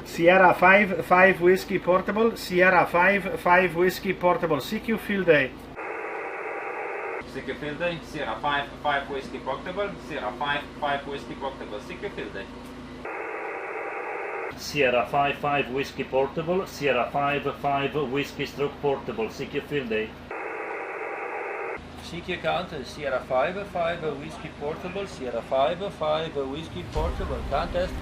Sierra 5 Whiskey Portable, Sierra 5 Whiskey Portable, CQ Field Day. CQ Field Day, Sierra 5 Whiskey Portable, Sierra 5 Whiskey Portable, CQ Field Day. Sierra 5 Whiskey Portable, Sierra 5 Whiskey Stroke Portable, CQ Field Day. CQ Counter, Sierra 5 Whiskey Portable, Sierra 5 Whiskey Portable, contest.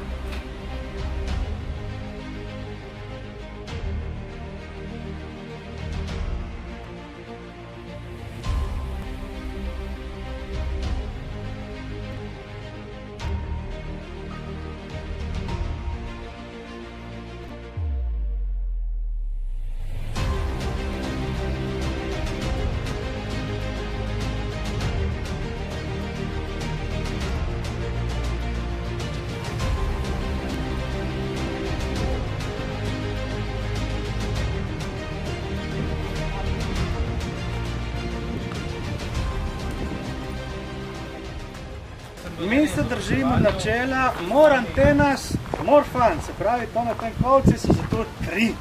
Mi se držimo načela more antenas, more fun, se pravi, to na tem kovci so zato 3.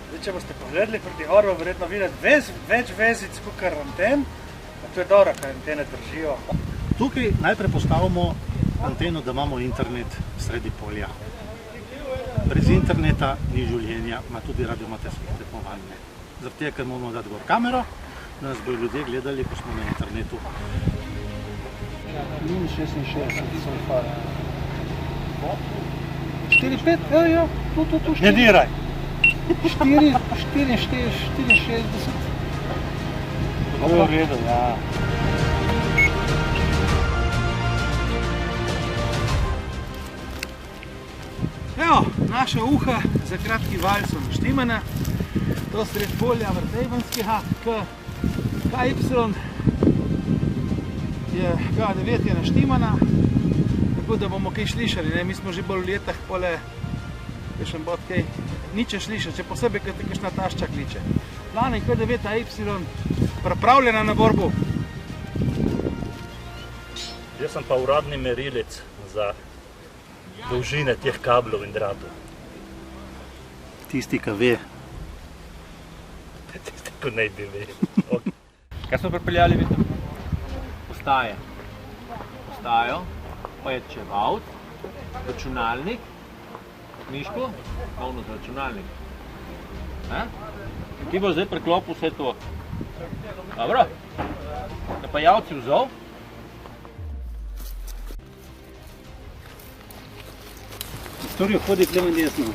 Zdaj, če boste pogledali proti gor, bo verjetno videti več vezic kakor anten, pa to je dobro, kaj antene držijo. Tukaj najprej postavimo anteno, da imamo internet sredi polja. Brez interneta ni življenja, ima tudi radioamaterskih tekmovanj. Zaradi tega, ker moramo dati gor kamero, da nas bodo ljudje gledali, ko smo na internetu. Minus 66, sem fara. 4-5, ja, tu. Ne diraj! 64. To je v redu, ja. Evo, naša uha za kratki val so naštimana. To sred polja vrtejbanskega, KY je, K9 je naštimana, tako da bomo kaj slišali, ne? Mi smo že bolj v letah, pole, še bod kaj, niče slišati, če posebej, kad te kakšna tašča kliče. Plane K9 AY, pripravljena na borbu. Jaz sem pa uradni merilec za dolžine teh kablov in dratov. Tisti, ki ve. Tisti, ki ne bi ve. Kaj smo pripeljali, vidite? Postajo, pojedčevalc, računalnik, miško, ravno z računalnik. Ki bo zdaj preklopil vse to. Dobro, da pa javci vzal. Storijo hodi klemen desno.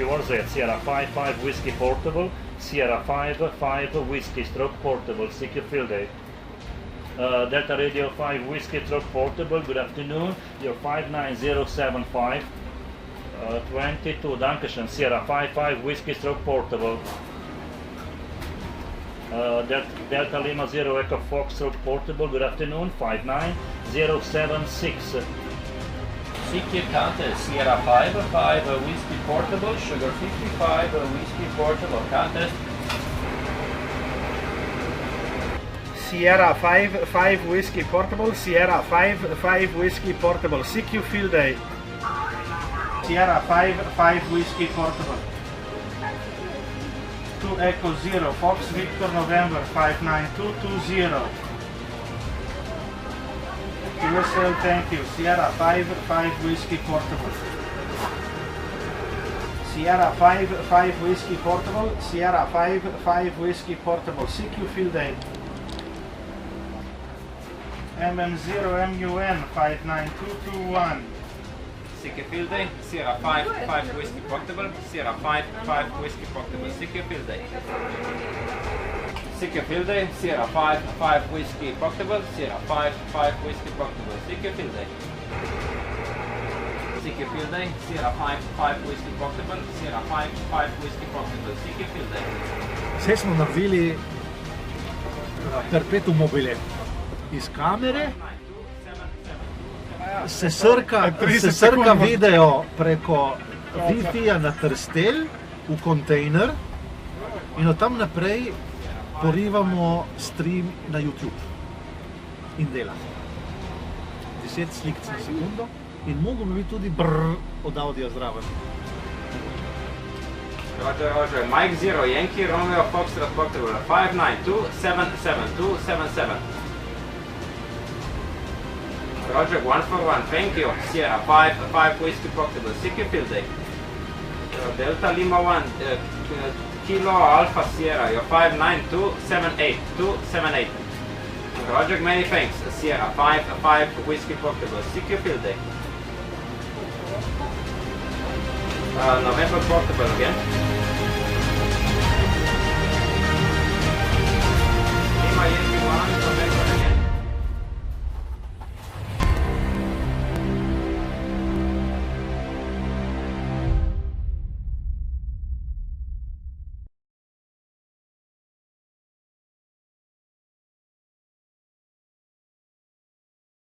Yours is Sierra 5 Whiskey Portable, Sierra 5 Whiskey Stroke Portable, CQ Field Day. Delta Radio 5 Whiskey Stroke Portable, good afternoon, you're 59075, 22, Dankeschön, Sierra 5 Whiskey Stroke Portable. Delta Lima 0 Echo Fox Stroke Portable, good afternoon, 59076. CQ Counter, Sierra 5 Whiskey Portable, Sugar 55 Whiskey Portable, contest. Sierra 5 Whiskey Portable, Sierra 5 Whiskey Portable, CQ Field Day. Sierra 5 Whiskey Portable. 2 Echo 0, Fox Victor November 59220. USL, thank you. Sierra 5 Whiskey Portable. Sierra 5 Whiskey Portable, Sierra 5 Whiskey Portable, CQ Field Day. MM0 MUN 59221. CQ Field Day, Sierra 5 Whiskey Portable, Sierra 5 Whiskey Portable, CQ Field Day. CQ Field Day, Sierra 5 Whiskey Portable, Sierra 5 Whiskey Portable, CQ Field Day. CQ CQ Field Day, Sierra 5 Whiskey Portable, Sierra 5 Whiskey Portable, CQ Field Day. Vse smo naredili perpetuum mobile. Iz kamere se srka video preko Wi-Fi-ja na trstelj v kontejner in od tam naprej porivamo stream na YouTube in dela. 10 slikic na sekundo in mogo bi tudi brrr od audija zraven. Roger, Mike 0, Yankee, Romeo, Foxtrot, Portable, 5927777. Roger, 141, thank you. Sierra 5 Whiskey Portable, CQ Field Day. Delta Lima 1, Kilo Alpha Sierra, you're 59278. Roger, many thanks. Sierra 5 Whiskey Portable, CQ Field Day. November Portable again.